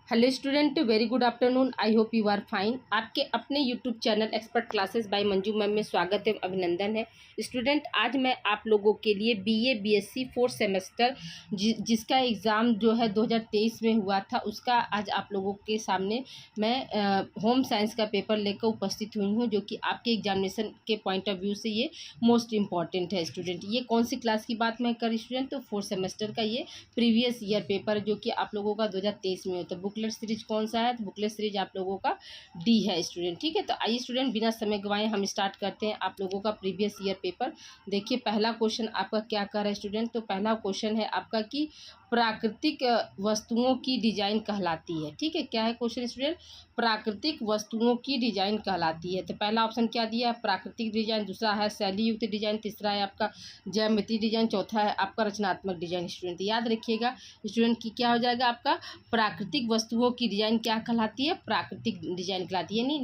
Hello student, very good afternoon. I hope you are fine. आपके अपने YouTube channel expert classes by Manju ma'am में स्वागत एवं अभिनंदन है। स्टूडेंट, आज मैं आप लोगों के लिए बीए बीएससी फोर्थ सेमेस्टर जिसका एग्ज़ाम जो है 2023 में हुआ था, उसका आज आप लोगों के सामने मैं होम साइंस का पेपर लेकर उपस्थित हुई हूँ, जो कि आपके एग्जामिनेशन के पॉइंट ऑफ व्यू से ये मोस्ट इम्पॉर्टेंट है। स्टूडेंट, ये कौन सी क्लास की बात मैं कर स्टूडेंट, तो फोर्थ सेमेस्टर का ये प्रीवियस ईयर पेपर जो कि आप लोगों का 2023 में होता है। बुकलेट सीरीज कौन सा है, तो बुकलेट सीरीज आप लोगों का डी है स्टूडेंट। ठीक है, तो आइए स्टूडेंट, बिना समय गवाए हम स्टार्ट करते हैं आप लोगों का प्रीवियस ईयर पेपर। देखिए, पहला क्वेश्चन आपका क्या कर रहा है स्टूडेंट, तो पहला क्वेश्चन है आपका कि प्राकृतिक वस्तुओं की डिजाइन कहलाती है। ठीक है, क्या है क्वेश्चन स्टूडेंट, प्राकृतिक वस्तुओं की डिजाइन कहलाती है। तो पहला ऑप्शन क्या दिया है, प्राकृतिक डिजाइन, दूसरा है शैली युक्त डिजाइन, तीसरा है आपका ज्यामिति डिजाइन, चौथा है आपका रचनात्मक डिजाइन। स्टूडेंट याद रखिएगा स्टूडेंट की क्या हो जाएगा, आपका प्राकृतिक वस्तुओं की डिजाइन क्या कहलाती है, प्राकृतिक डिजाइन कहलाती है, यानी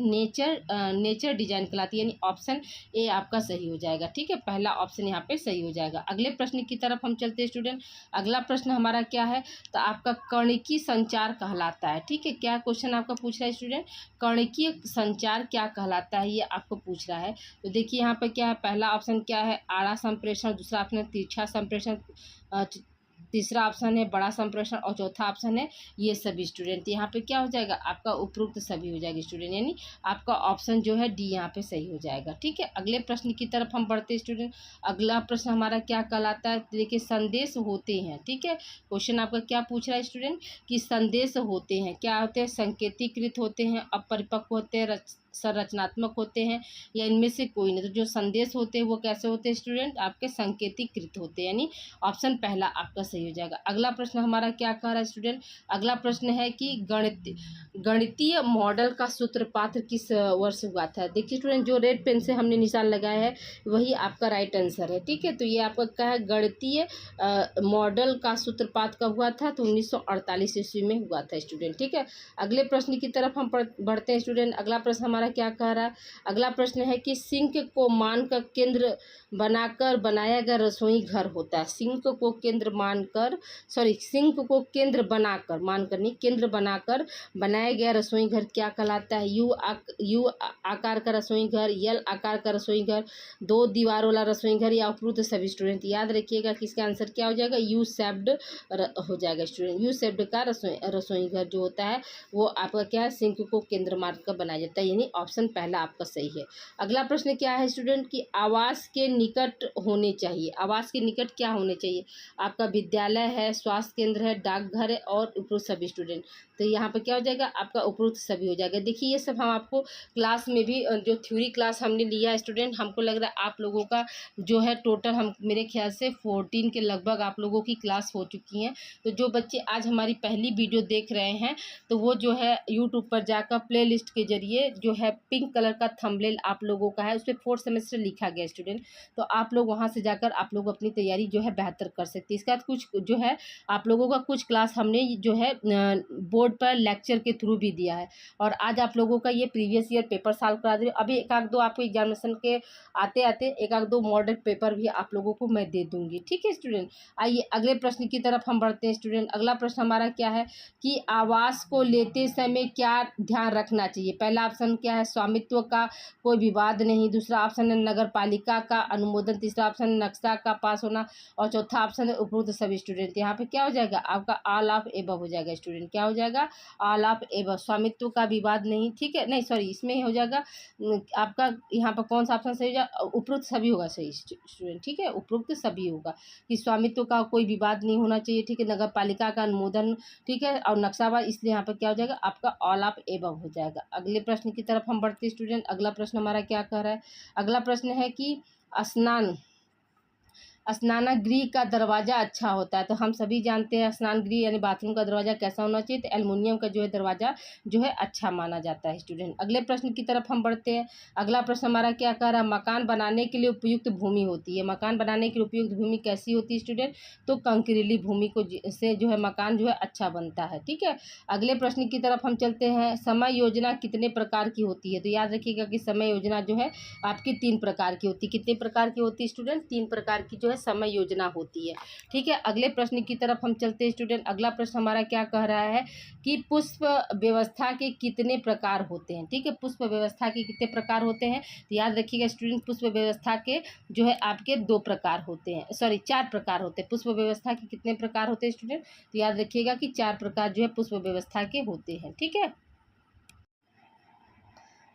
नेचर डिजाइन कहलाती है, यानी ऑप्शन ए आपका सही हो जाएगा। ठीक है, पहला ऑप्शन यहाँ पे सही हो जाएगा। अगले प्रश्न की तरफ हम चलते हैं स्टूडेंट। अगला प्रश्न हमारा क्या है, तो आपका कणिकीय संचार कहलाता है। ठीक है, क्या क्वेश्चन आपका पूछ रहा है स्टूडेंट, कणिकीय संचार क्या कहलाता है, ये आपको पूछ रहा है। तो देखिए यहाँ पे क्या है, पहला ऑप्शन क्या है, आड़ा संप्रेषण, दूसरा ऑप्शन है तिरछा संप्रेषण, तीसरा ऑप्शन है बड़ा संप्रेषण और चौथा ऑप्शन है ये सभी। स्टूडेंट यहाँ पे क्या हो जाएगा, आपका उपरोक्त सभी हो जाएगा स्टूडेंट, यानी आपका ऑप्शन जो है डी यहाँ पे सही हो जाएगा। ठीक है, अगले प्रश्न की तरफ हम बढ़ते हैं स्टूडेंट। अगला प्रश्न हमारा क्या कहलाता है, देखिए संदेश होते हैं। ठीक है, क्वेश्चन आपका क्या पूछ रहा है स्टूडेंट कि संदेश होते हैं, क्या होते हैं, संकेतीकृत होते हैं, अपरिपक्व होते हैं, संरचनात्मक होते हैं, या इनमें से कोई नहीं। तो जो संदेश होते हैं वो कैसे होते हैं स्टूडेंट, आपके संकेतीकृत होते हैं, यानी ऑप्शन पहला आपका सही हो जाएगा। अगला प्रश्न हमारा क्या कह रहा है स्टूडेंट, अगला प्रश्न है कि गणितीय मॉडल का सूत्रपात किस वर्ष हुआ था। देखिए स्टूडेंट, जो रेड पेन से हमने निशान लगाया है वही आपका राइट आंसर है। ठीक है, तो ये आपका क्या है, गणितीय मॉडल का सूत्रपात कब हुआ था, तो 1948 ईस्वी में हुआ था स्टूडेंट। ठीक है, अगले प्रश्न की तरफ हम बढ़ते हैं स्टूडेंट। अगला प्रश्न हमारा क्या कह रहा है, अगला प्रश्न है कि सिंक को मान का केंद्र बनाकर बनाया गया रसोई घर होता है। सिंक को केंद्र मानकर नहीं, केंद्र बनाकर बनाया गया रसोई घर क्या कहलाता है, यू आकार का रसोई घर, यल आकार का रसोई घर, दो दीवारों वाला रसोई घर, या उपरोक्त सभी। स्टूडेंट याद रखिएगा कि इसका आंसर क्या हो जाएगा, यू शेप्ड हो जाएगा स्टूडेंट। यू शेप्ड का रसोई घर जो होता है वो आपका क्या है, सिंक को केंद्र मानकर बनाया जाता है, यानी ऑप्शन पहला आपका सही है। अगला प्रश्न क्या है स्टूडेंट कि आवास के निकट होने चाहिए। आवास के निकट क्या होने चाहिए, आपका विद्यालय है, स्वास्थ्य केंद्र है, डाकघर है और उपरोक्त सभी। स्टूडेंट तो यहाँ पे क्या हो जाएगा, आपका उपरोक्त सभी हो जाएगा। देखिए ये सब हम आपको क्लास में भी जो थ्योरी क्लास हमने लिया है स्टूडेंट, हमको लग रहा है आप लोगों का जो है टोटल हम मेरे ख्याल से 14 के लगभग आप लोगों की क्लास हो चुकी हैं। तो जो बच्चे आज हमारी पहली वीडियो देख रहे हैं तो वो जो है यूट्यूब पर जाकर प्ले लिस्ट के जरिए जो है पिंक कलर का थंबनेल आप लोगों का है, उस पर फोर्थ सेमेस्टर लिखा गया स्टूडेंट, तो आप लोग वहाँ से जाकर आप लोग अपनी तैयारी जो है बेहतर कर सकते हैं। इसके बाद कुछ जो है आप लोगों का कुछ क्लास हमने जो है बोर्ड पर लेक्चर के थ्रू भी दिया है, और आज आप लोगों का ये प्रीवियस ईयर पेपर सॉल्व करा दे। अभी एक आध दो आपको एग्जामिनेशन के आते आते एक आध दो मॉडल पेपर भी आप लोगों को मैं दे दूंगी। ठीक है स्टूडेंट, आइए अगले प्रश्न की तरफ हम बढ़ते हैं स्टूडेंट। अगला प्रश्न हमारा क्या है कि आवास को लेते समय क्या ध्यान रखना चाहिए। पहला ऑप्शन क्या है, स्वामित्व का कोई विवाद नहीं, दूसरा ऑप्शन है नगर पालिका का अनुमोदन, तीसरा ऑप्शन नक्शा का पास होना और चौथा ऑप्शन है उपरोक्त सभी। स्टूडेंट यहाँ पे क्या हो जाएगा, आपका ऑल ऑफ एबव हो जाएगा स्टूडेंट, क्या हो जाएगा, ऑल ऑफ एबव। स्वामित्व का विवाद नहीं, ठीक है, नहीं सॉरी, इसमें हो जाएगा आपका यहाँ पर कौन सा ऑप्शन सही हो जाएगा, उपरोक्त सभी होगा सही स्टूडेंट। ठीक है, उपरोक्त सभी होगा कि स्वामित्व का कोई विवाद नहीं होना चाहिए। ठीक है, नगर पालिका का अनुमोदन, ठीक है, और नक्शावा, इसलिए यहाँ पर क्या हो जाएगा, आपका ऑल ऑफ एबव हो जाएगा। अगले प्रश्न की तरफ हम बढ़ते हैं स्टूडेंट। अगला प्रश्न हमारा क्या कह रहा है, अगला प्रश्न है कि स्नानगृह का दरवाज़ा अच्छा होता है। तो हम सभी जानते हैं स्नानगृह यानी बाथरूम का दरवाज़ा कैसा होना चाहिए, तो एल्युमिनियम का जो है दरवाज़ा जो है अच्छा माना जाता है स्टूडेंट। अगले प्रश्न की तरफ हम बढ़ते हैं। अगला प्रश्न हमारा क्या कह रहा है, मकान बनाने के लिए उपयुक्त भूमि होती है। मकान बनाने के लिए उपयुक्त भूमि कैसी होती है स्टूडेंट, तो कंकरीली भूमि को से जो है मकान जो है अच्छा बनता है। ठीक है, अगले प्रश्न की तरफ हम चलते हैं। समय योजना कितने प्रकार की होती है, तो याद रखिएगा कि समय योजना जो है आपकी 3 प्रकार की होती है। कितने प्रकार की होती है स्टूडेंट, 3 प्रकार की जो है समय योजना होती है। ठीक है, अगले प्रश्न की तरफ हम चलते हैं स्टूडेंट। अगला प्रश्न हमारा क्या कह रहा है कि पुष्प व्यवस्था के कितने प्रकार होते हैं। ठीक है, पुष्प व्यवस्था के कितने प्रकार होते हैं, तो याद रखिएगा स्टूडेंट, पुष्प व्यवस्था के जो है आपके 2 प्रकार होते हैं, सॉरी 4 प्रकार होते हैं। पुष्प व्यवस्था के कितने प्रकार होते हैं स्टूडेंट, तो याद रखिएगा कि 4 प्रकार जो है पुष्प व्यवस्था के होते हैं। ठीक है,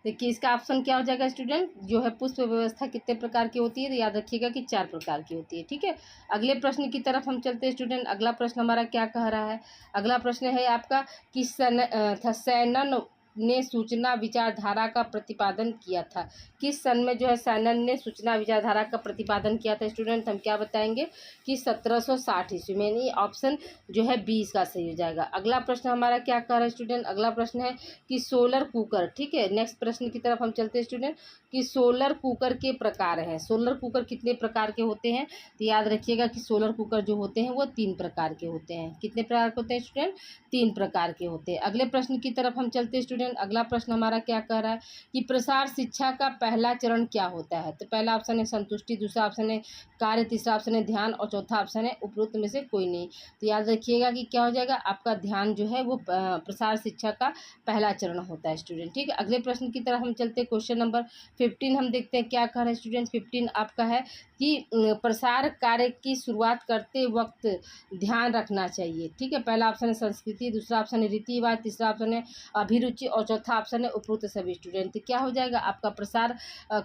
देखिए इसका ऑप्शन क्या हो जाएगा स्टूडेंट, जो है पुष्प व्यवस्था कितने प्रकार की होती है, तो याद रखिएगा कि 4 प्रकार की होती है। ठीक है, अगले प्रश्न की तरफ हम चलते हैं स्टूडेंट। अगला प्रश्न हमारा क्या कह रहा है, अगला प्रश्न है आपका कि सैनन ने सूचना विचारधारा का प्रतिपादन किया था। किस सन में जो है सैनन ने सूचना विचारधारा का प्रतिपादन किया था स्टूडेंट, हम क्या बताएंगे कि 1760 ईस्वी में। यानी ऑप्शन जो है 20 का सही हो जाएगा। अगला प्रश्न हमारा क्या कह रहा है स्टूडेंट, अगला प्रश्न है कि सोलर कुकर। ठीक है, नेक्स्ट प्रश्न की तरफ हम चलते हैं स्टूडेंट कि सोलर कुकर के प्रकार हैं। सोलर कुकर कितने प्रकार के होते हैं, तो याद रखिएगा कि सोलर कुकर जो होते हैं वो 3 प्रकार के होते हैं। कितने प्रकार के होते हैं स्टूडेंट, 3 प्रकार के होते हैं। अगले प्रश्न की तरफ हम चलते हैं स्टूडेंट। अगला प्रश्न हमारा क्या कह रहा है कि प्रसार शिक्षा का पहला चरण क्या होता है, तो पहला ऑप्शन है संतुष्टि, दूसरा ऑप्शन है कार्य, तीसरा ऑप्शन है ध्यान और चौथा ऑप्शन है उपरोक्त में से कोई नहीं। तो याद रखिएगा कि क्या हो जाएगा, आपका ध्यान जो है वो प्रसार शिक्षा का पहला चरण होता है स्टूडेंट। ठीक है, अगले प्रश्न की तरफ हम चलते हैं। क्वेश्चन नंबर 15 हम देखते हैं क्या कह रहा है स्टूडेंट। 15 आपका है कि प्रसार कार्य की शुरुआत करते वक्त ध्यान रखना चाहिए। ठीक है, पहला ऑप्शन है संस्कृति, दूसरा ऑप्शन है रीति रिवाज, तीसरा ऑप्शन है अभिरुचि और चौथा ऑप्शन है उपरोक्त सभी स्टूडेंट। तो क्या हो जाएगा, आपका प्रसार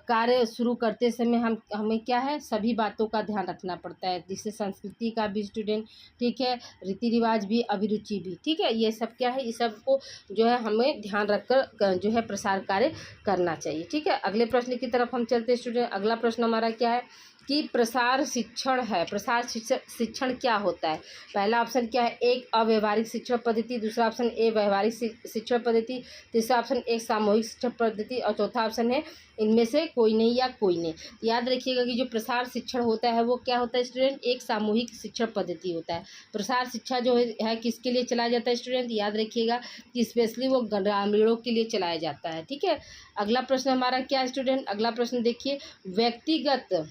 कार्य शुरू करते समय हमें क्या है सभी बातों का ध्यान रखना पड़ता है, जिससे संस्कृति का भी स्टूडेंट, ठीक है, रीति रिवाज भी, अभिरुचि भी। ठीक है, ये सब क्या है, ये सब को जो है हमें ध्यान रखकर जो है प्रसार कार्य करना चाहिए। ठीक है, अगले प्रश्न की तरफ हम चलते हैं स्टूडेंट। अगला प्रश्न हमारा क्या है कि प्रसार शिक्षण है। प्रसार शिक्षण क्या होता है, पहला ऑप्शन क्या है, एक अव्यवहारिक शिक्षण पद्धति, दूसरा ऑप्शन ए व्यवहारिक शिक्षण पद्धति, तीसरा ऑप्शन एक सामूहिक शिक्षण पद्धति और चौथा ऑप्शन है इनमें से कोई नहीं या कोई नहीं। याद रखिएगा कि जो प्रसार शिक्षण होता है वो क्या होता है स्टूडेंट, एक सामूहिक शिक्षण पद्धति होता है। प्रसार शिक्षा जो है किसके लिए चलाया जाता है स्टूडेंट, याद रखिएगा कि स्पेशली वो ग्रामीणों के लिए चलाया जाता है। ठीक है, अगला प्रश्न हमारा क्या है स्टूडेंट, अगला प्रश्न देखिए, व्यक्तिगत,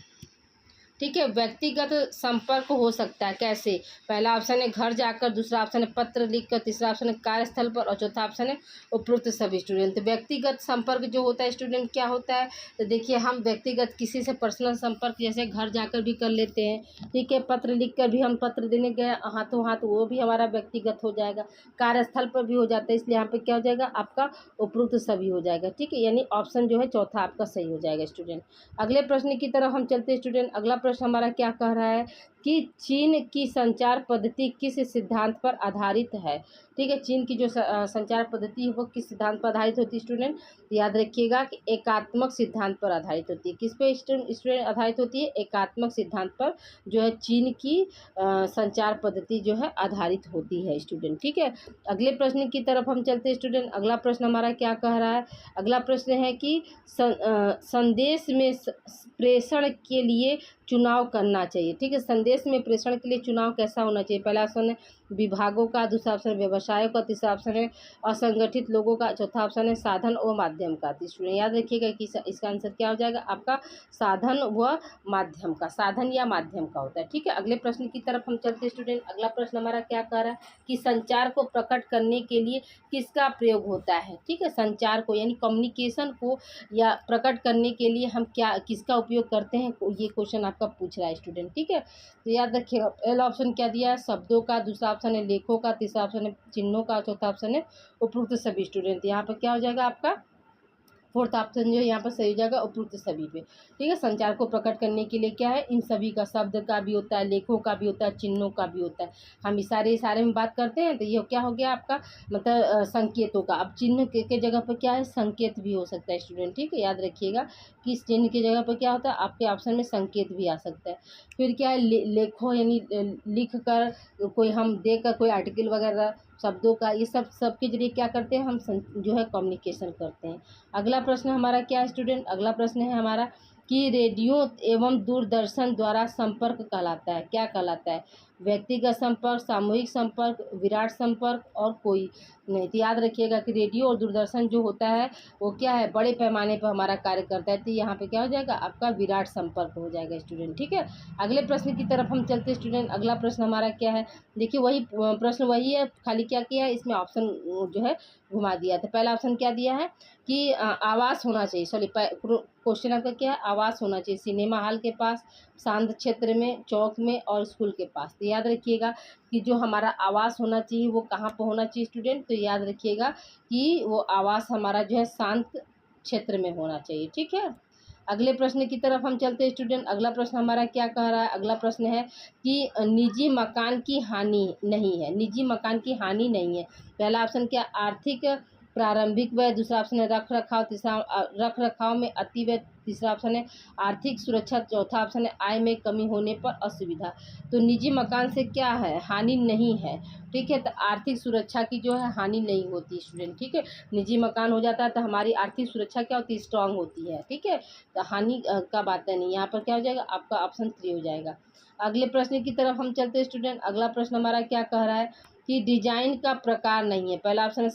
ठीक है, व्यक्तिगत संपर्क हो सकता है कैसे, पहला ऑप्शन है घर जाकर, दूसरा ऑप्शन है पत्र लिखकर, तीसरा ऑप्शन है कार्यस्थल पर और चौथा ऑप्शन है उपरोक्त सभी स्टूडेंट। तो व्यक्तिगत संपर्क जो होता है स्टूडेंट क्या होता है, तो देखिए हम व्यक्तिगत किसी से पर्सनल संपर्क जैसे घर जाकर भी कर लेते हैं। ठीक है, पत्र लिखकर भी हम पत्र देने गए हाथों हाथ, वो भी हमारा व्यक्तिगत हो जाएगा। कार्यस्थल पर भी हो जाता है, इसलिए यहाँ पे क्या हो जाएगा, आपका उपरोक्त सभी हो जाएगा। ठीक है, यानी ऑप्शन जो है चौथा आपका सही हो जाएगा स्टूडेंट। अगले प्रश्न की तरफ हम चलते हैं स्टूडेंट। अगला प्रश्न हमारा क्या कह रहा है कि चीन की संचार पद्धति किस सिद्धांत पर आधारित है। ठीक है, चीन की जो संचार पद्धति है वो किस सिद्धांत पर आधारित होती है स्टूडेंट, याद रखिएगा कि एकात्मक सिद्धांत पर आधारित होती है। किस पे स्टूडेंट आधारित होती है, एकात्मक सिद्धांत पर जो है चीन की संचार पद्धति जो है आधारित होती है स्टूडेंट। ठीक है, अगले प्रश्न की तरफ हम चलते हैं स्टूडेंट। अगला प्रश्न हमारा क्या कह रहा है, अगला प्रश्न है कि संदेश में प्रेषण के लिए चुनाव करना चाहिए। ठीक है, संदेश में प्रेषण के लिए चुनाव कैसा होना चाहिए, पहला ऑप्शन है विभागों का, दूसरा ऑप्शन व्यवसायों का, तीसरा ऑप्शन है असंगठित लोगों का, चौथा ऑप्शन है साधन व माध्यम का। तो स्टूडेंट याद रखिएगा कि इसका आंसर क्या हो जाएगा, आपका साधन व माध्यम का, साधन या माध्यम का होता है। ठीक है, अगले प्रश्न की तरफ हम चलते हैं स्टूडेंट। अगला प्रश्न हमारा क्या कह रहा है कि संचार को प्रकट करने के लिए किसका प्रयोग होता है। ठीक है, संचार को यानी कम्युनिकेशन को या प्रकट करने के लिए हम क्या किसका उपयोग करते हैं, ये क्वेश्चन आपका पूछ रहा है स्टूडेंट। ठीक है, तो याद रखिएगा पहला ऑप्शन क्या दिया है, शब्दों का, दूसरा ऑप्शन है लेखों का, तीसरा ऑप्शन है चिन्हों का, चौथा ऑप्शन है उपरोक्त सभी स्टूडेंट। यहाँ पर क्या हो जाएगा, आपका फोर्थ ऑप्शन जो है यहाँ पर सही हो जाएगा उपरोक्त सभी पे। ठीक है, संचार को प्रकट करने के लिए क्या है, इन सभी का, शब्द का भी होता है, लेखों का भी होता है, चिन्हों का भी होता है। हम इशारे में बात करते हैं तो ये क्या हो गया आपका, मतलब संकेतों का। अब चिन्ह के जगह पर क्या है, संकेत भी हो सकता है स्टूडेंट। ठीक है, याद रखिएगा कि इस चिन्ह की जगह पर क्या होता है, आपके ऑप्शन में संकेत भी आ सकता है। फिर क्या है, लेखों यानी लिख कर कोई हम देकर कोई आर्टिकल वगैरह शब्दों का, ये सब सबके जरिए क्या करते हैं हम जो है कम्युनिकेशन करते हैं। अगला प्रश्न हमारा क्या है स्टूडेंट, अगला प्रश्न है हमारा कि रेडियो एवं दूरदर्शन द्वारा संपर्क कहलाता है, क्या कहलाता है, व्यक्तिगत संपर्क, सामूहिक संपर्क, विराट संपर्क और कोई नहीं। तो याद रखिएगा कि रेडियो और दूरदर्शन जो होता है वो क्या है, बड़े पैमाने पर हमारा कार्य करता है। तो यहाँ पे क्या हो जाएगा, आपका विराट संपर्क हो जाएगा स्टूडेंट। ठीक है, अगले प्रश्न की तरफ हम चलते हैं स्टूडेंट। अगला प्रश्न हमारा क्या है, देखिए वही प्रश्न वही है, खाली क्या किया है, इसमें ऑप्शन जो है घुमा दिया। तो पहला ऑप्शन क्या दिया है कि आवास होना चाहिए, सॉरी क्वेश्चन आपका क्या है, आवास होना चाहिए सिनेमा हॉल के पास, शांत क्षेत्र में, चौक में और स्कूल के पास। तो याद रखिएगा कि जो हमारा आवास होना चाहिए वो कहाँ पर होना चाहिए स्टूडेंट, तो याद रखिएगा कि वो आवास हमारा जो है शांत क्षेत्र में होना चाहिए। ठीक है, अगले प्रश्न की तरफ हम चलते हैं स्टूडेंट। अगला प्रश्न हमारा क्या कह रहा है, अगला प्रश्न है कि निजी मकान की हानि नहीं है, निजी मकान की हानि नहीं है। पहला ऑप्शन क्या, आर्थिक प्रारंभिक व्यय, दूसरा ऑप्शन है रख रखाव, तीसरा रख रखाव में अति व्यय, तीसरा ऑप्शन है आर्थिक सुरक्षा, चौथा ऑप्शन है आय में कमी होने पर असुविधा। तो निजी मकान से क्या है, हानि नहीं है। ठीक है, तो आर्थिक सुरक्षा की जो है हानि नहीं होती स्टूडेंट। ठीक है, निजी मकान हो जाता है तो हमारी आर्थिक सुरक्षा क्या होती है, स्ट्रांग होती है। ठीक है, तो हानि का बात है नहीं, यहाँ पर क्या हो जाएगा, आपका ऑप्शन 3 हो जाएगा। अगले प्रश्न की तरफ हम चलते हैं स्टूडेंट। अगला प्रश्न हमारा क्या कह रहा है कि डिजाइन का प्रकार नहीं है। पहला ऑप्शन है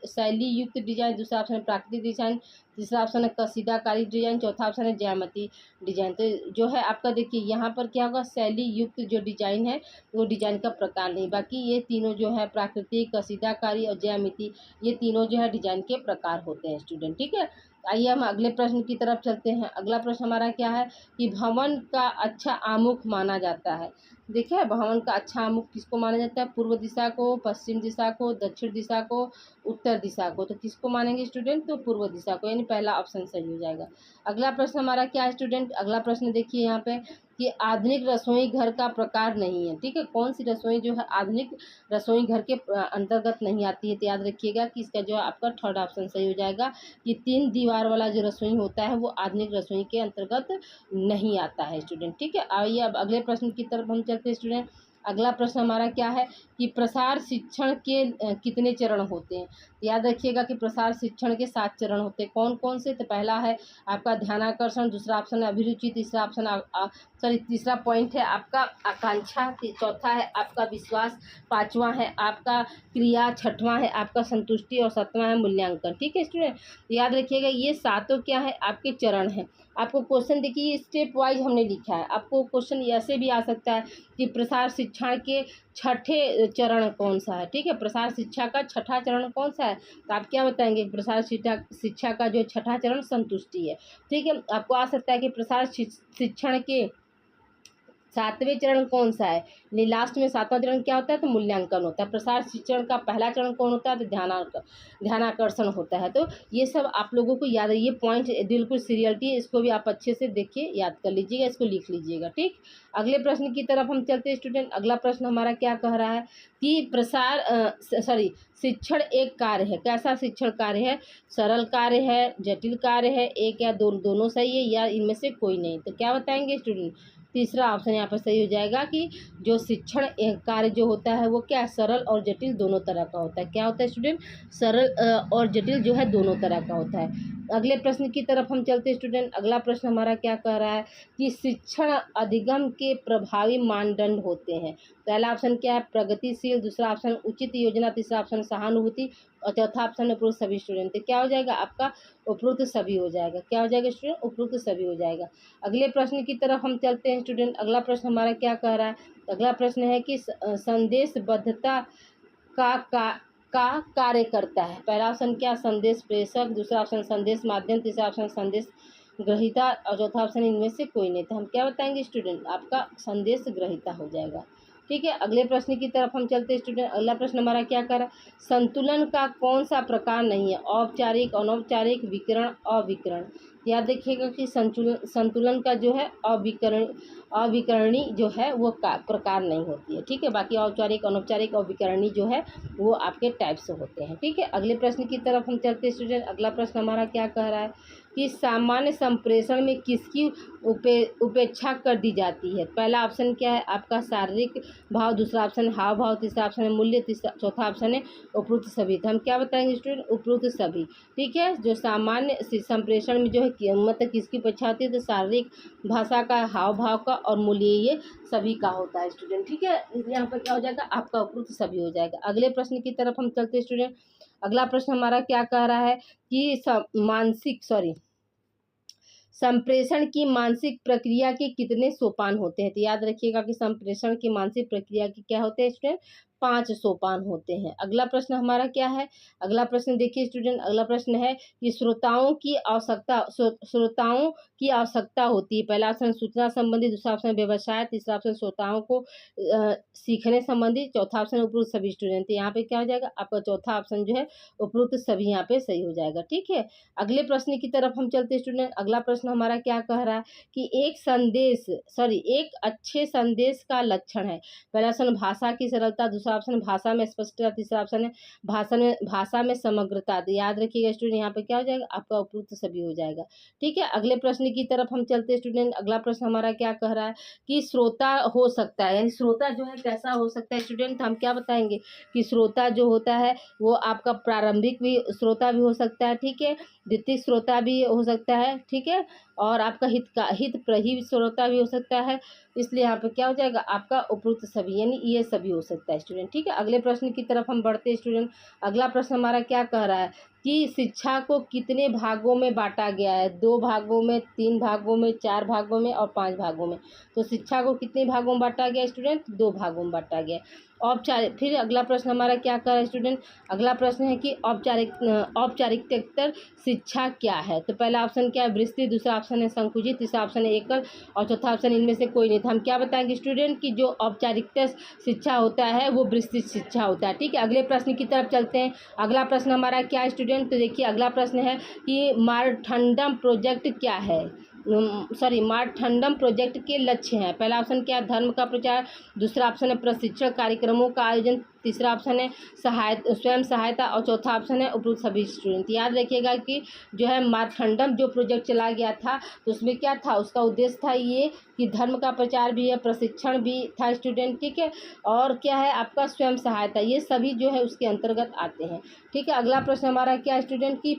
शैली युक्त डिजाइन, दूसरा ऑप्शन है प्राकृतिक डिजाइन, तीसरा ऑप्शन है कसीदाकारी डिजाइन, चौथा ऑप्शन है ज्यामिति डिजाइन। तो जो है आपका देखिए यहाँ पर क्या होगा, शैली युक्त जो डिजाइन है वो डिजाइन का प्रकार नहीं, बाकी ये तीनों जो है प्राकृतिक, कसीदाकारी और ज्यामिति, ये तीनों जो है डिजाइन के प्रकार होते हैं स्टूडेंट। ठीक है, आइए हम अगले प्रश्न की तरफ चलते हैं। अगला प्रश्न हमारा क्या है कि भवन का अच्छा आमुख माना जाता है। देखिए भवन का अच्छा आमुख किसको माना जाता है, पूर्व दिशा को, पश्चिम दिशा को, दक्षिण दिशा को, उत्तर दिशा को। तो किसको मानेंगे स्टूडेंट, तो पूर्व दिशा को, यानी पहला ऑप्शन सही हो जाएगा। अगला प्रश्न हमारा क्या है स्टूडेंट, अगला प्रश्न देखिए यहाँ पे कि आधुनिक रसोई घर का प्रकार नहीं है। ठीक है, कौन सी रसोई जो है आधुनिक रसोई घर के अंतर्गत नहीं आती है। तो याद रखिएगा कि इसका जो है आपका थर्ड ऑप्शन सही हो जाएगा कि 3 दीवार वाला जो रसोई होता है वो आधुनिक रसोई के अंतर्गत नहीं आता है स्टूडेंट। ठीक है, आइए अब अगले प्रश्न की तरफ हम चलते हैं स्टूडेंट। अगला प्रश्न हमारा क्या है कि प्रसार शिक्षण के कितने चरण होते हैं। याद रखिएगा कि प्रसार शिक्षण के 7 चरण होते हैं। कौन कौन से, तो पहला है आपका ध्यानाकर्षण, दूसरा ऑप्शन है अभिरुचि, तीसरा ऑप्शन तीसरा पॉइंट है आपका आकांक्षा, चौथा है आपका विश्वास, पांचवा है आपका क्रिया, छठवां है आपका संतुष्टि और सातवां है मूल्यांकन। ठीक है स्टूडेंट, याद रखिएगा ये सातों क्या है, आपके चरण हैं। आपको क्वेश्चन देखिए स्टेप वाइज हमने लिखा है, आपको क्वेश्चन ऐसे भी आ सकता है कि प्रसार शिक्षा के छठे चरण कौन सा है। ठीक है, प्रसार शिक्षा का छठा चरण कौन सा है, तो आप क्या बताएंगे, प्रसार शिक्षा का जो छठा चरण संतुष्टि है। ठीक है, आपको आ सकता है कि प्रसार शिक्षण के 7वें चरण कौन सा है, लास्ट में 7वां चरण क्या होता है, तो मूल्यांकन होता है। प्रसार शिक्षण का पहला चरण कौन होता है, तो ध्यानाकर्षण होता है। तो ये सब आप लोगों को याद है, ये पॉइंट बिल्कुल सीरियलिटी है, इसको भी आप अच्छे से देखिए, याद कर लीजिएगा, इसको लिख लीजिएगा। ठीक, अगले प्रश्न की तरफ हम चलते हैं स्टूडेंट। अगला प्रश्न हमारा क्या कह रहा है कि शिक्षण एक कार्य है। कैसा शिक्षण कार्य है, सरल कार्य है, जटिल कार्य है, एक या दोनों सही है, या इनमें से कोई नहीं। तो क्या बताएंगे स्टूडेंट, तीसरा ऑप्शन यहाँ पर सही हो जाएगा कि जो शिक्षण कार्य जो होता है वो क्या है, सरल और जटिल दोनों तरह का होता है। क्या होता है स्टूडेंट, सरल और जटिल जो है दोनों तरह का होता है। अगले प्रश्न की तरफ हम चलते हैं स्टूडेंट। अगला प्रश्न हमारा क्या कह रहा है कि शिक्षण अधिगम के प्रभावी मानदंड होते हैं। पहला ऑप्शन क्या है, प्रगतिशील, दूसरा ऑप्शन उचित योजना, तीसरा ऑप्शन सहानुभूति और चौथा ऑप्शन उपरोक्त सभी स्टूडेंट। तो क्या हो जाएगा आपका, उपरोक्त सभी हो जाएगा। क्या हो जाएगा स्टूडेंट, उपरोक्त सभी हो जाएगा। अगले प्रश्न की तरफ हम चलते हैं स्टूडेंट। अगला प्रश्न हमारा क्या कह रहा है, अगला प्रश्न है कि संदेशबद्धता का कार्य करता है। पहला ऑप्शन क्या, संदेश प्रेषक, दूसरा ऑप्शन संदेश माध्यम, तीसरा ऑप्शन संदेश ग्रहीता और चौथा ऑप्शन इनमें से कोई नहीं। तो हम क्या बताएंगे स्टूडेंट, आपका संदेश ग्रहीता हो जाएगा। ठीक है, अगले प्रश्न की तरफ हम चलते हैं स्टूडेंट। अगला प्रश्न हमारा क्या कर रहा है, संतुलन का कौन सा प्रकार नहीं है, औपचारिक, अनौपचारिक, विकिरण, अविकिरण। याद रखिएगा कि संतुलन का जो है अविकरणी जो है वो प्रकार नहीं होती है। ठीक है, बाकी औपचारिक, अनौपचारिक और विकरणी जो है वो आपके टाइप्स होते हैं। ठीक है, अगले प्रश्न की तरफ हम चलते हैं स्टूडेंट। अगला प्रश्न हमारा क्या कह रहा है कि सामान्य संप्रेषण में किसकी उपेक्षा कर दी जाती है। पहला ऑप्शन क्या है आपका शारीरिक भाव, दूसरा ऑप्शन हाव भाव, तीसरा ऑप्शन है मूल्य, चौथा ऑप्शन है उपरोक्त सभी। तो हम क्या बताएंगे स्टूडेंट, उपरोक्त सभी। ठीक है, जो सामान्य संप्रेषण में जो है मतलब किसकी उपेक्षा होती है, तो शारीरिक भाषा का, हाव भाव का और मूल्य, ये सभी का होता है स्टूडेंट। ठीक है, इसलिए यहाँ पर क्या हो जाएगा आपका उपरोक्त सभी हो जाएगा। अगले प्रश्न की तरफ हम चलते हैं स्टूडेंट। अगला प्रश्न हमारा क्या कह रहा है कि संप्रेषण की मानसिक प्रक्रिया के कितने सोपान होते हैं। तो याद रखिएगा कि संप्रेषण की मानसिक प्रक्रिया के क्या होते हैं स्टूडेंट, 5 सोपान होते हैं। अगला प्रश्न हमारा क्या है, अगला प्रश्न देखिए स्टूडेंट, अगला प्रश्न है कि श्रोताओं की आवश्यकता होती है। पहला ऑप्शन सूचना संबंधी, दूसरा ऑप्शन व्यवसाय, तीसरा ऑप्शन श्रोताओं को सीखने संबंधी, चौथा ऑप्शन उपरोक्त सभी स्टूडेंट। यहाँ पे क्या हो जाएगा आपका चौथा ऑप्शन जो है उपरोक्त सभी यहाँ पे सही हो जाएगा। ठीक है, अगले प्रश्न की तरफ हम चलते स्टूडेंट। अगला प्रश्न हमारा क्या कह रहा है कि एक अच्छे संदेश का लक्षण है। पहला ऑप्शन भाषा की सरलता, दूसरा ऑप्शन भाषा में स्पष्टता, तीसरा ऑप्शन है भाषा में समग्रता। तो याद रखिएगा स्टूडेंट, यहाँ पे क्या हो जाएगा आपका उपरोक्त सभी हो जाएगा। ठीक है, अगले प्रश्न की तरफ हम चलते हैं स्टूडेंट। अगला प्रश्न हमारा क्या कह रहा है कि श्रोता हो सकता है, यानी श्रोता जो है कैसा हो सकता है स्टूडेंट। हम क्या बताएंगे कि श्रोता जो होता है वो आपका प्रारंभिक भी श्रोता भी हो सकता है। ठीक है, द्वितीय श्रोता भी हो सकता है। ठीक है, और आपका हितग्राही श्रोता भी हो सकता है। इसलिए यहाँ पे क्या हो जाएगा आपका उपरोक्त सभी, यानी ये सभी हो सकता है स्टूडेंट। ठीक है, अगले प्रश्न की तरफ हम बढ़ते हैं स्टूडेंट। अगला प्रश्न हमारा क्या कह रहा है कि शिक्षा को कितने भागों में बांटा गया है। 2 भागों में, 3 भागों में, 4 भागों में और 5 भागों में। तो शिक्षा को कितने भागों में बांटा गया स्टूडेंट, 2 भागों में बांटा गया। फिर अगला प्रश्न हमारा क्या कर रहा है स्टूडेंट, अगला प्रश्न है कि औपचारिकतर शिक्षा क्या है। तो पहला ऑप्शन क्या है विस्तृत, दूसरा ऑप्शन है संकुचित, तीसरा ऑप्शन है एकल और चौथा ऑप्शन इनमें से कोई नहीं। था हम क्या बताएंगे स्टूडेंट कि जो औपचारिकता शिक्षा होता है वो विस्तृत शिक्षा होता है। ठीक है, अगले प्रश्न की तरफ चलते हैं। अगला प्रश्न हमारा क्या है स्टूडेंट, तो देखिए अगला प्रश्न है कि मारठंडम प्रोजेक्ट क्या है। मारठंडम प्रोजेक्ट के लक्ष्य हैं। पहला ऑप्शन क्या है धर्म का प्रचार, दूसरा ऑप्शन है प्रशिक्षण कार्यक्रमों का आयोजन, तीसरा ऑप्शन है स्वयं सहायता और चौथा ऑप्शन है उपरोक्त सभी स्टूडेंट। याद रखिएगा कि जो है मारठंडम जो प्रोजेक्ट चला गया था तो उसमें क्या था, उसका उद्देश्य था ये कि धर्म का प्रचार भी है, प्रशिक्षण भी था स्टूडेंट। ठीक है, और क्या है आपका स्वयं सहायता, ये सभी जो है उसके अंतर्गत आते हैं। ठीक है, अगला प्रश्न हमारा क्या स्टूडेंट की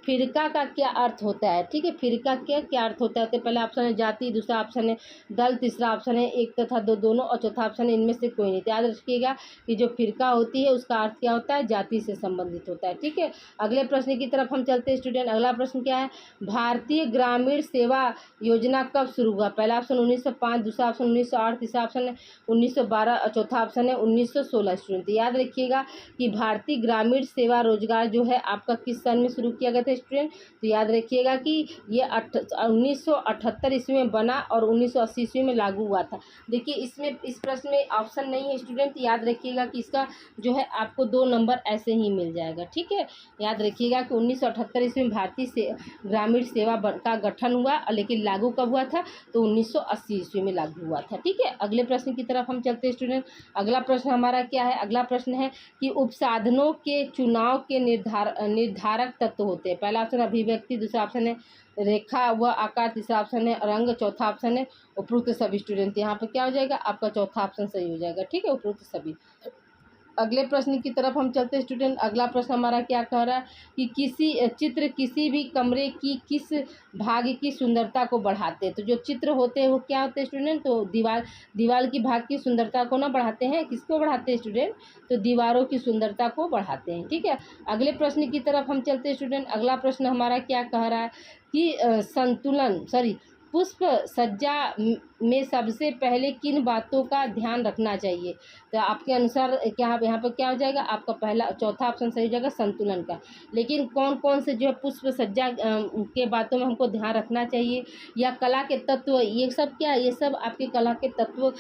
फिरका का क्या अर्थ होता है। ठीक है, फिरका क्या अर्थ होता है। तो पहला ऑप्शन है जाति, दूसरा ऑप्शन है दल, तीसरा ऑप्शन है एक तथा दो दोनों और चौथा ऑप्शन है इनमें से कोई नहीं। याद रखिएगा कि जो फिरका होती है उसका अर्थ क्या होता है, जाति से संबंधित होता है। ठीक है, अगले प्रश्न की तरफ हम चलते हैं स्टूडेंट। अगला प्रश्न क्या है भारतीय ग्रामीण सेवा योजना कब शुरू हुआ। पहला ऑप्शन 1905, दूसरा ऑप्शन 1908, तीसरा ऑप्शन है 1912 और चौथा ऑप्शन है 1916 स्टूडेंट। याद रखिएगा कि भारतीय ग्रामीण सेवा रोजगार जो है आपका किस सन में शुरू किया गया था स्टूडेंट। तो याद रखिएगा कि ये 1978 ईस्वी में बना और 1980 ईस्वी में लागू हुआ था। देखिए इसमें इस प्रश्न में ऑप्शन नहीं है स्टूडेंट, याद रखिएगा कि इसका जो है आपको 2 नंबर ऐसे ही मिल जाएगा। ठीक है, याद रखिएगा कि 1978 ईस्वी में भारतीय ग्रामीण सेवा का गठन हुआ, लेकिन लागू कब हुआ था, तो 1980 ईस्वी में लागू हुआ था। ठीक है, अगले प्रश्न की तरफ हम चलते हैं स्टूडेंट। अगला प्रश्न हमारा क्या है, अगला प्रश्न है कि उपसाधनों के चुनाव के निर्धारक तत्व होते हैं। पहला ऑप्शन अभिव्यक्ति, दूसरा ऑप्शन है रेखा व आकार, तीसरा ऑप्शन है रंग, चौथा ऑप्शन है उपरोक्त सभी स्टूडेंट। यहाँ पे क्या हो जाएगा आपका चौथा ऑप्शन सही हो जाएगा। ठीक है, उपरोक्त सभी। अगले प्रश्न की तरफ हम चलते हैं स्टूडेंट। अगला प्रश्न हमारा क्या कह रहा है कि किसी भी कमरे की किस भाग की सुंदरता को बढ़ाते हैं। तो जो चित्र होते हैं वो क्या होते हैं स्टूडेंट, तो दीवार की भाग की सुंदरता को ना बढ़ाते हैं, किसको बढ़ाते हैं स्टूडेंट, तो दीवारों की सुंदरता को बढ़ाते हैं। ठीक है, अगले प्रश्न की तरफ हम चलते हैं स्टूडेंट। अगला प्रश्न हमारा क्या कह रहा है कि पुष्प सज्जा में सबसे पहले किन बातों का ध्यान रखना चाहिए। तो आपके अनुसार क्या यहाँ पर क्या हो जाएगा आपका चौथा ऑप्शन सही हो जाएगा संतुलन का। लेकिन कौन कौन से जो है पुष्प सज्जा के बातों में हमको ध्यान रखना चाहिए, या कला के तत्व, ये सब क्या है, ये सब आपके कला के तत्व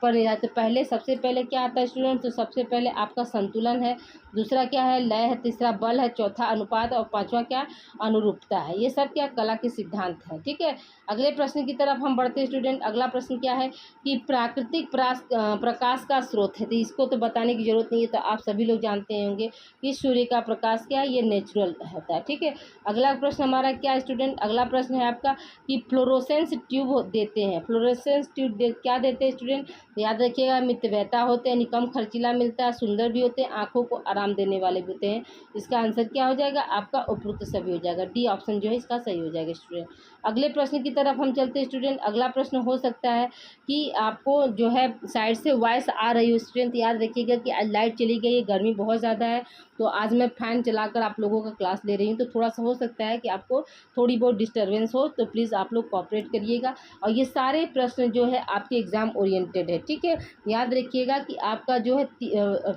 पर है। तो सबसे पहले क्या आता है स्टूडेंट, तो सबसे पहले आपका संतुलन है, दूसरा क्या है लय है, तीसरा बल है, चौथा अनुपात और पांचवा क्या अनुरूपता है। ये सब क्या कला के सिद्धांत है। ठीक है, अगले प्रश्न की तरफ हम बढ़ते हैं स्टूडेंट। अगला प्रश्न क्या है कि प्राकृतिक प्रकाश का स्रोत है, तो इसको तो बताने की जरूरत नहीं है, तो आप सभी लोग जानते होंगे कि सूर्य का प्रकाश क्या है, ये नेचुरल होता है। ठीक है, अगला प्रश्न हमारा क्या है स्टूडेंट, अगला प्रश्न है आपका कि फ्लोरोसेंस ट्यूब देते हैं, फ्लोरोसेंस ट्यूब क्या देते हैं स्टूडेंट, याद रखिएगा मितव्ययता होते हैं, कम खर्चीला मिलता है, सुंदर भी होते हैं, आंखों को आराम देने वाले भी होते हैं। इसका आंसर क्या हो जाएगा आपका उपरोक्त सभी हो जाएगा, डी ऑप्शन जो है इसका सही हो जाएगा स्टूडेंट। अगले प्रश्न की तरफ हम चलते हैं स्टूडेंट। अगला प्रश्न हो सकता है कि आपको जो है साइड से वॉइस आ रही हो स्टूडेंट, याद रखिएगा कि आज लाइट चली गई है, गर्मी बहुत ज़्यादा है, तो आज मैं फ़ैन चलाकर आप लोगों का क्लास ले रही हूँ, तो थोड़ा सा हो सकता है कि आपको थोड़ी बहुत डिस्टर्बेंस हो, तो प्लीज़ आप लोग कोऑपरेट करिएगा। और ये सारे प्रश्न जो है आपके एग्ज़ाम ओरिएंटेड है। ठीक है, याद रखिएगा कि आपका जो है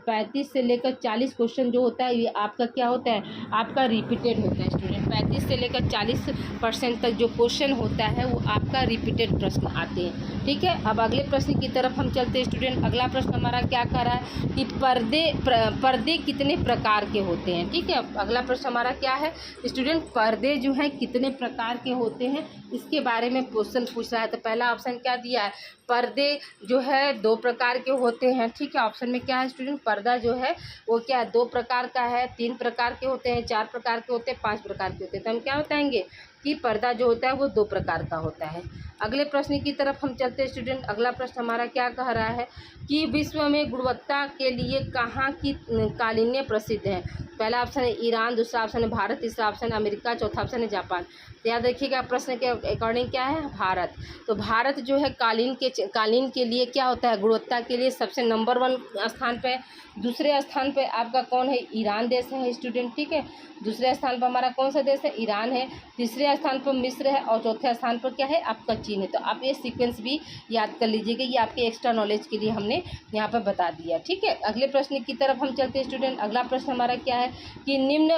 35 से लेकर 40 क्वेश्चन जो होता है ये आपका क्या होता है, आपका रिपीटेड होता है स्टूडेंट। 35 से लेकर 40% तक जो क्वेश्चन होता है वो आपका रिपीटेड प्रश्न आते हैं। ठीक है, अब अगले प्रश्न की तरफ हम चलते हैं स्टूडेंट। अगला प्रश्न हमारा क्या कर रहा है कि पर्दे कितने प्रकार के होते हैं। ठीक है, अगला प्रश्न हमारा क्या है स्टूडेंट, पर्दे जो हैं कितने प्रकार के होते हैं, इसके बारे में क्वेश्चन पूछ रहा है। तो पहला ऑप्शन क्या दिया है, पर्दे जो है 2 प्रकार के होते हैं। ठीक है, ऑप्शन में क्या है स्टूडेंट, पर्दा जो है वो क्या 2 प्रकार का है, 3 प्रकार के होते हैं, 4 प्रकार के होते हैं, 5 प्रकार के होते हैं। तो हम क्या बताएंगे कि पर्दा जो होता है वो 2 प्रकार का होता है। अगले प्रश्न की तरफ हम चलते हैं स्टूडेंट। अगला प्रश्न हमारा क्या कह रहा है कि विश्व में गुणवत्ता के लिए कहाँ की कालीनें प्रसिद्ध हैं। पहला ऑप्शन है ईरान, दूसरा ऑप्शन है भारत, तीसरा ऑप्शन है अमेरिका, चौथा ऑप्शन है जापान। तो याद रखिएगा प्रश्न के अकॉर्डिंग क्या है, भारत। तो भारत जो है कालीन के लिए क्या होता है, गुणवत्ता के लिए सबसे नंबर 1 स्थान पे। दूसरे स्थान पे आपका कौन है, ईरान देश है स्टूडेंट। ठीक है, दूसरे स्थान पर हमारा कौन सा देश है, ईरान है। तीसरे स्थान पर मिस्र है और चौथे स्थान पर क्या है आपका चीन है। तो आप ये सीक्वेंस भी याद कर लीजिएगा, ये आपके एक्स्ट्रा नॉलेज के लिए हमने यहाँ पर बता दिया। ठीक है, अगले प्रश्न की तरफ हम चलते हैं स्टूडेंट। अगला प्रश्न हमारा क्या है कि निम्न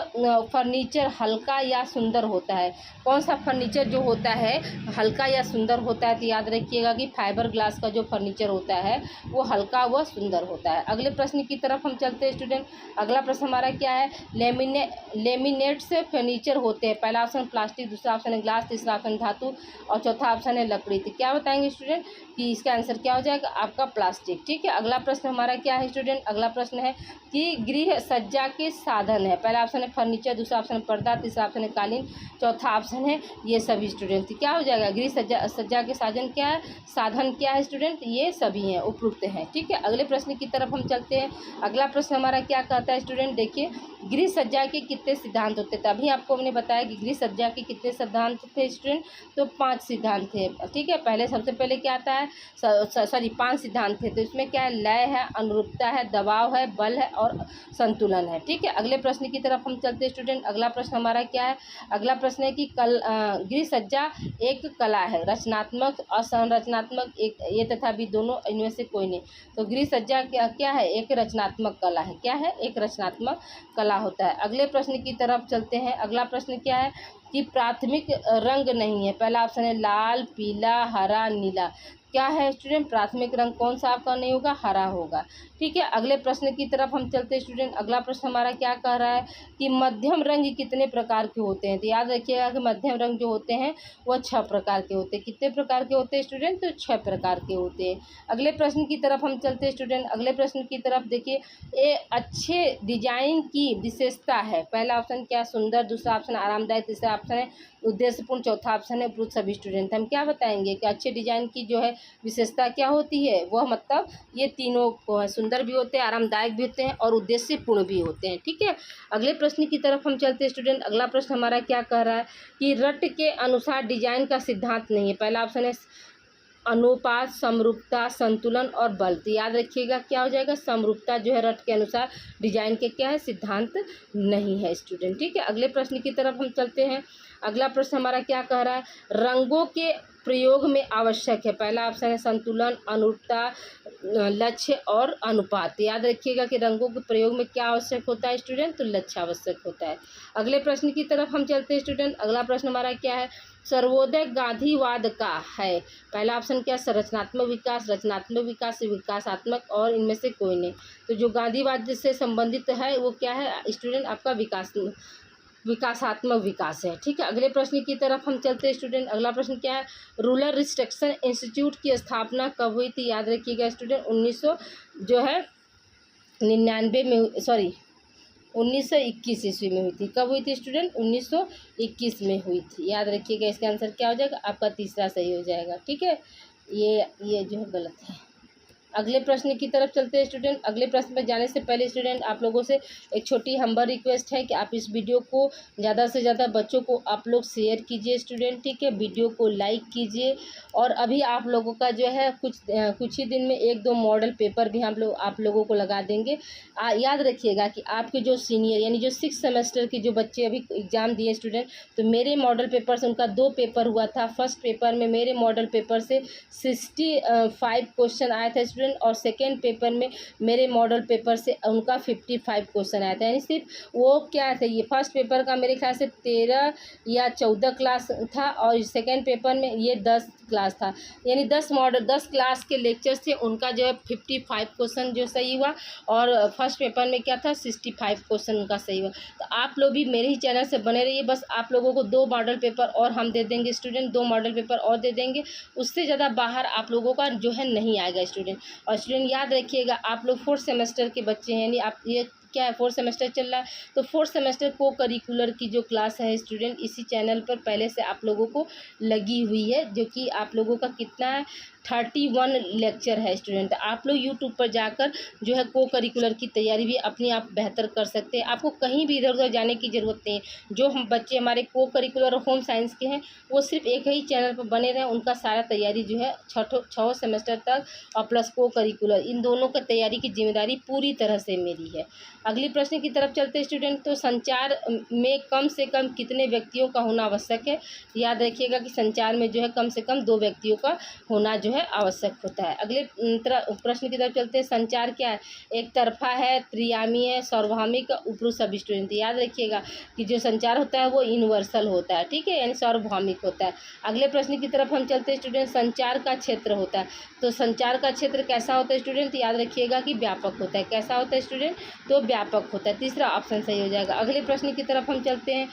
फर्नीचर हल्का या सुंदर होता है। कौन सा फर्नीचर जो होता है हल्का या सुंदर होता है, तो याद रखिएगा कि फाइबर ग्लास का जो फर्नीचर होता है वो हल्का व सुंदर होता है। अगले प्रश्न की तरफ हम चलते हैं स्टूडेंट। अगला प्रश्न हमारा क्या है, लेमिनेट से फर्नीचर होते हैं। पहला ऑप्शन प्लास्टिक, दूसरा ऑप्शन है ग्लास, तीसरा ऑप्शन धातु और चौथा ऑप्शन है लकड़ी। तो क्या बताएंगे स्टूडेंट कि इसका आंसर क्या हो जाएगा आपका प्लास्टिक। ठीक है, अगला प्रश्न हमारा क्या है स्टूडेंट, अगला प्रश्न है कि गृह सज्जा के साधन है। पहला ऑप्शन है फर्नीचर, दूसरा ऑप्शन है पर्दा, तीसरा ऑप्शन है कालीन, चौथा ऑप्शन है ये सभी स्टूडेंट। क्या हो जाएगा, गृह सज्जा के साधन क्या है, साधन क्या है स्टूडेंट, ये सभी हैं, उपयुक्त हैं। ठीक है, अगले प्रश्न की तरफ हम चलते हैं। अगला प्रश्न हमारा क्या कहता है स्टूडेंट, देखिए गृह सज्जा के कितने सिद्धांत होते हैं। तभी आपको हमने बताया कि गृह सज्जा के कितने सिद्धांत थे स्टूडेंट, तो 5 सिद्धांत थे। ठीक है, पहले सबसे पहले क्या आता है, 5 सिद्धांत थे। तो इसमें क्या है, लय है, अनुरूपता है, दबाव है, बल है और संतुलन है। ठीक है, अगले प्रश्न की तरफ हम चलते हैं स्टूडेंट। अगला प्रश्न हमारा क्या है, अगला प्रश्न है कि गृह सज्जा एक कला है, रचनात्मक और संरचनात्मक एक ये तथा भी दोनों इनमें से कोई नहीं। तो गृह सज्जा क्या है, एक रचनात्मक कला है। क्या है, एक रचनात्मक कला होता है। अगले प्रश्न की तरफ चलते हैं। अगला प्रश्न क्या है कि प्राथमिक रंग नहीं है। पहला ऑप्शन है लाल, पीला, हरा, नीला। क्या है स्टूडेंट, प्राथमिक रंग कौन सा आपका नहीं होगा, हरा होगा। ठीक है, अगले प्रश्न की तरफ हम चलते हैं स्टूडेंट। अगला प्रश्न हमारा क्या कह रहा है कि मध्यम रंग कितने प्रकार के होते हैं। तो याद रखिएगा कि मध्यम रंग जो होते हैं वो 6 प्रकार के होते हैं। कितने प्रकार के होते हैं स्टूडेंट, तो 6 प्रकार के होते हैं। अगले प्रश्न की तरफ हम चलते हैं स्टूडेंट। अगले प्रश्न की तरफ देखिए, ये अच्छे डिजाइन की विशेषता है। पहला ऑप्शन क्या, सुंदर, दूसरा ऑप्शन आरामदायक, तीसरा ऑप्शन है उद्देश्यपूर्ण, चौथा ऑप्शन है उपयुक्त सभी स्टूडेंट। हम क्या बताएंगे कि अच्छे डिजाइन की जो है विशेषता क्या होती है, वह मतलब ये तीनों को है, सुंदर भी होते हैं, आरामदायक भी होते हैं और उद्देश्यपूर्ण भी होते हैं। ठीक है, अगले प्रश्न की तरफ हम चलते हैं स्टूडेंट। अगला प्रश्न हमारा क्या कह रहा है कि रट के अनुसार डिजाइन का सिद्धांत नहीं है। पहला ऑप्शन है अनुपात, समरूपता, संतुलन और बल। तो याद रखिएगा क्या हो जाएगा, समरूपता जो है रट के अनुसार डिजाइन के क्या है, सिद्धांत नहीं है स्टूडेंट। ठीक है, अगले प्रश्न की तरफ हम चलते हैं। अगला प्रश्न हमारा क्या कह रहा है, रंगों के प्रयोग में आवश्यक है। पहला ऑप्शन है संतुलन, अनुरूपता, लक्ष्य और अनुपात। याद रखिएगा कि रंगों के प्रयोग में क्या आवश्यक होता है स्टूडेंट, तो लक्ष्य आवश्यक होता है। अगले प्रश्न की तरफ हम चलते हैं स्टूडेंट। अगला प्रश्न हमारा क्या है, सर्वोदय गांधीवाद का है। पहला ऑप्शन क्या, संरचनात्मक विकास, रचनात्मक विकास, विकासात्मक और इनमें से कोई नहीं। तो जो गांधीवाद से संबंधित है वो क्या है स्टूडेंट, आपका विकासात्मक विकास है। ठीक है, अगले प्रश्न की तरफ हम चलते हैं स्टूडेंट। अगला प्रश्न क्या है, रूरल रिस्ट्रक्शन इंस्टीट्यूट की स्थापना कब हुई थी? याद रखिएगा स्टूडेंट, 1921 ईस्वी में हुई थी। कब हुई थी स्टूडेंट? 1921 में हुई थी। याद रखिएगा, इसका आंसर क्या हो जाएगा? आपका तीसरा सही हो जाएगा। ठीक है, ये जो है गलत है। अगले प्रश्न की तरफ चलते हैं स्टूडेंट। अगले प्रश्न पर जाने से पहले स्टूडेंट आप लोगों से एक छोटी हम्बल रिक्वेस्ट है कि आप इस वीडियो को ज़्यादा से ज़्यादा बच्चों को आप लोग शेयर कीजिए स्टूडेंट। ठीक है, वीडियो को लाइक कीजिए। और अभी आप लोगों का जो है कुछ ही दिन में 1-2 मॉडल पेपर भी हम लोग आप लोगों को लगा देंगे। याद रखिएगा कि आपके जो सीनियर यानी जो 6 सेमेस्टर के जो बच्चे अभी एग्ज़ाम दिए स्टूडेंट, तो मेरे मॉडल पेपर से उनका 2 पेपर हुआ था। फर्स्ट पेपर में मेरे मॉडल पेपर से 65 क्वेश्चन आए थे स्टूडेंट, और सेकेंड पेपर में मेरे मॉडल पेपर से उनका 55 क्वेश्चन आया था। यानी सिर्फ वो क्या थे, ये फर्स्ट पेपर का मेरे ख्याल से 13 या 14 क्लास था, और सेकेंड पेपर में ये 10 क्लास था। यानी 10 क्लास के लेक्चर्स थे, उनका जो है 55 क्वेश्चन जो सही हुआ, और फर्स्ट पेपर में क्या था 65 क्वेश्चन उनका सही हुआ। तो आप लोग भी मेरे ही चैनल से बने रहिए। बस आप लोगों को 2 मॉडल पेपर और हम दे देंगे स्टूडेंट, 2 मॉडल पेपर और दे देंगे। उससे ज़्यादा बाहर आप लोगों का जो है नहीं आएगा स्टूडेंट। और स्टूडेंट याद रखिएगा, आप लोग 4th सेमेस्टर के बच्चे हैं, यानी आप ये क्या है 4th सेमेस्टर चल रहा है, तो 4th सेमेस्टर को करिकुलर की जो क्लास है स्टूडेंट, इसी चैनल पर पहले से आप लोगों को लगी हुई है, जो कि आप लोगों का कितना है 31 लेक्चर है स्टूडेंट। आप लोग यूट्यूब पर जाकर जो है को करिकुलर की तैयारी भी अपने आप बेहतर कर सकते हैं। आपको कहीं भी इधर उधर जाने की ज़रूरत नहीं है। जो हम बच्चे हमारे को करिकुलर होम साइंस के हैं, वो सिर्फ एक ही चैनल पर बने रहें, उनका सारा तैयारी जो है 6 सेमेस्टर तक और प्लस को करिकुलर, इन दोनों का तैयारी की जिम्मेदारी पूरी तरह से मेरी है। अगली प्रश्न की तरफ चलते हैं स्टूडेंट। तो संचार में कम से कम कितने व्यक्तियों का होना आवश्यक है? याद रखिएगा कि संचार में जो है कम से कम 2 व्यक्तियों का होना जो है आवश्यक होता है। अगले प्रश्न की तरफ चलते हैं। संचार क्या है? एक तरफा है, त्रियामी है, सार्वभौमिक, उपरोक्त सभी स्टूडेंट। याद रखिएगा कि जो संचार होता है वो यूनिवर्सल होता है। ठीक है, यानी सार्वभौमिक होता है। अगले प्रश्न की तरफ हम चलते हैं स्टूडेंट। संचार का क्षेत्र होता है, तो संचार का क्षेत्र कैसा होता है स्टूडेंट? याद रखिएगा कि व्यापक होता है। कैसा होता है स्टूडेंट? तो व्यापक होता है। तीसरा ऑप्शन सही हो जाएगा। अगले प्रश्न की तरफ हम चलते हैं।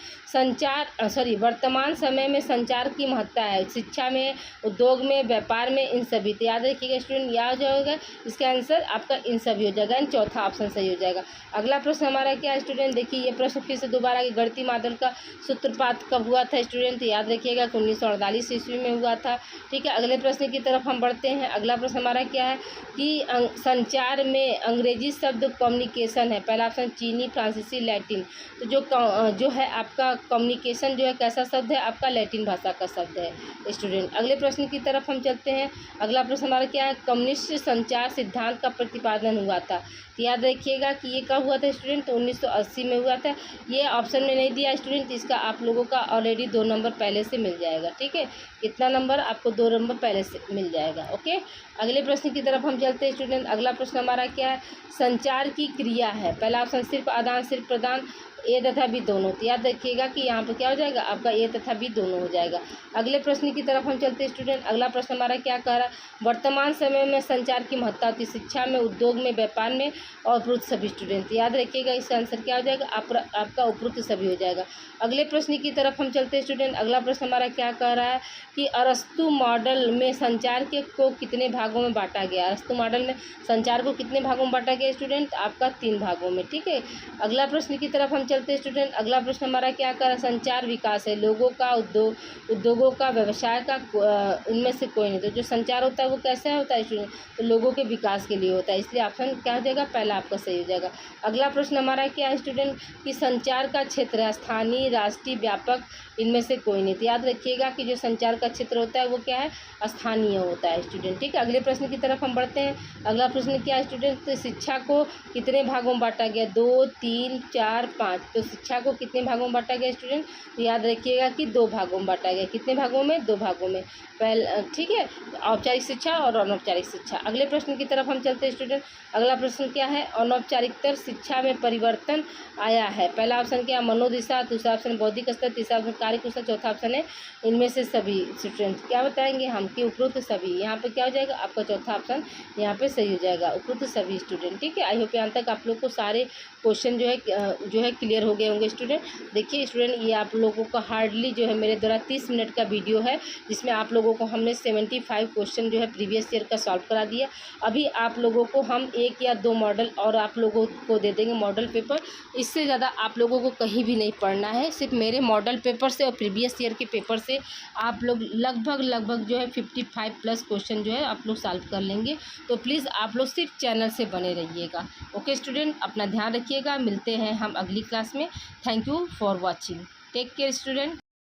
वर्तमान समय में संचार की महत्ता है शिक्षा में, उद्योग में, व्यापार में, इन सभी। तो याद रखिएगा स्टूडेंट, याद हो जाएगा इसका आंसर आपका इन सभी हो जाएगा, चौथा ऑप्शन सही हो जाएगा। अगला प्रश्न हमारा क्या है स्टूडेंट? देखिए ये प्रश्न फिर से दोबारा कि गणितीय मॉडल का सूत्रपात कब हुआ था स्टूडेंट? याद रखिएगा 1948 ईस्वी में हुआ था। ठीक है, अगले प्रश्न की तरफ हम बढ़ते हैं। अगला प्रश्न हमारा क्या है कि संचार में अंग्रेजी शब्द कम्युनिकेशन है। पहला ऑप्शन चीनी, फ्रांसीसी, लैटिन। तो जो है आपका कम्युनिकेशन जो है कैसा शब्द है? आपका लैटिन भाषा का शब्द है स्टूडेंट। अगले प्रश्न की तरफ हम चलते हैं। अगला प्रश्न हमारा क्या है? कम्युनिस्ट संचार सिद्धांत का प्रतिपादन हुआ था। तो याद रखिएगा कि ये कब हुआ था स्टूडेंट? तो 1980 में हुआ था। ये ऑप्शन में नहीं दिया स्टूडेंट, इसका आप लोगों का ऑलरेडी 2 नंबर पहले से मिल जाएगा। ठीक है, कितना नंबर? आपको 2 नंबर पहले से मिल जाएगा। ओके, अगले प्रश्न की तरफ हम चलते हैं स्टूडेंट। अगला प्रश्न हमारा क्या है? संचार की क्रिया है। पहला ऑप्शन सिर्फ आदान, सिर्फ प्रदान, ए तथा बी दोनों। तो याद रखिएगा कि यहाँ पर क्या हो जाएगा? आपका ए तथा बी दोनों हो जाएगा। अगले प्रश्न की तरफ हम चलते हैं स्टूडेंट। अगला प्रश्न हमारा क्या कह रहा है? वर्तमान समय में संचार की महत्ता होती है शिक्षा में, उद्योग में, व्यापार में और उपरोक्त सभी स्टूडेंट। याद रखिएगा इसका आंसर क्या हो जाएगा? आपका उपरोक्त सभी हो जाएगा। अगले प्रश्न की तरफ हम चलते हैं स्टूडेंट। अगला प्रश्न हमारा क्या कह रहा है कि अरस्तु मॉडल में संचार को कितने भागों में बांटा गया? अरस्तु मॉडल में संचार को कितने भागों में बांटा गया स्टूडेंट? आपका 3 भागों में। ठीक है, अगला प्रश्न की तरफ हम चलते हैं स्टूडेंट। अगला प्रश्न हमारा क्या कर? संचार विकास है, लोगों का, उद्योगों का, व्यवसाय का, इनमें से कोई नहीं। तो जो संचार होता है वो कैसे होता है स्टूडेंट? तो लोगों के विकास के लिए होता है, इसलिए ऑप्शन क्या हो जाएगा? पहला आपका सही हो जाएगा। अगला प्रश्न हमारा क्या है स्टूडेंट कि संचार का क्षेत्र है स्थानीय, राष्ट्रीय, व्यापक, इनमें से कोई नहीं। तो याद रखिएगा कि जो संचार का क्षेत्र होता है वो क्या है? स्थानीय होता है स्टूडेंट। ठीक है, अगले प्रश्न की तरफ हम बढ़ते हैं। अगला प्रश्न क्या है स्टूडेंट? तो शिक्षा को कितने भागों में बांटा गया? 2, 3, 4, 5। तो शिक्षा को कितने भागों में बांटा गया स्टूडेंट? तो याद रखिएगा कि 2 भागों में बांटा गया। कितने भागों में? 2 भागों में। ठीक है, औपचारिक शिक्षा और अनौपचारिक शिक्षा। अगले प्रश्न की तरफ हम चलते हैं स्टूडेंट। अगला प्रश्न क्या है? अनौपचारिकतर शिक्षा में परिवर्तन आया है। पहला ऑप्शन क्या है? मनोदिशा, दूसरा ऑप्शन बौद्धिक स्तर, तीसरा ऑप्शन कार्यकुशल, चौथा ऑप्शन है इनमें से सभी। स्टूडेंट क्या बताएंगे हम कि उपरोक्त सभी। यहाँ पे क्या हो जाएगा? आपका चौथा ऑप्शन यहाँ पे सही हो जाएगा, उपरोक्त सभी स्टूडेंट। ठीक है, आई होप यहाँ तक आप लोग को सारे क्वेश्चन जो है क्लियर हो गए होंगे स्टूडेंट। देखिए स्टूडेंट, ये आप लोगों का हार्डली जो है मेरे द्वारा 30 मिनट का वीडियो है, जिसमें आप लोगों को हमने 75 क्वेश्चन जो है प्रीवियस ईयर का सॉल्व करा दिया। अभी आप लोगों को हम 1 या 2 मॉडल और आप लोगों को दे देंगे मॉडल पेपर। इससे ज़्यादा आप लोगों को कहीं भी नहीं पढ़ना है, सिर्फ मेरे मॉडल पेपर से और प्रीवियस ईयर के पेपर से आप लोग लगभग जो है 55+ क्वेश्चन जो है आप लोग सॉल्व कर लेंगे। तो प्लीज़ आप लोग सिर्फ चैनल से बने रहिएगा। ओके स्टूडेंट, अपना ध्यान रखिएगा। मिलते हैं हम अगली क्लास में। Thank you for watching. Take care student.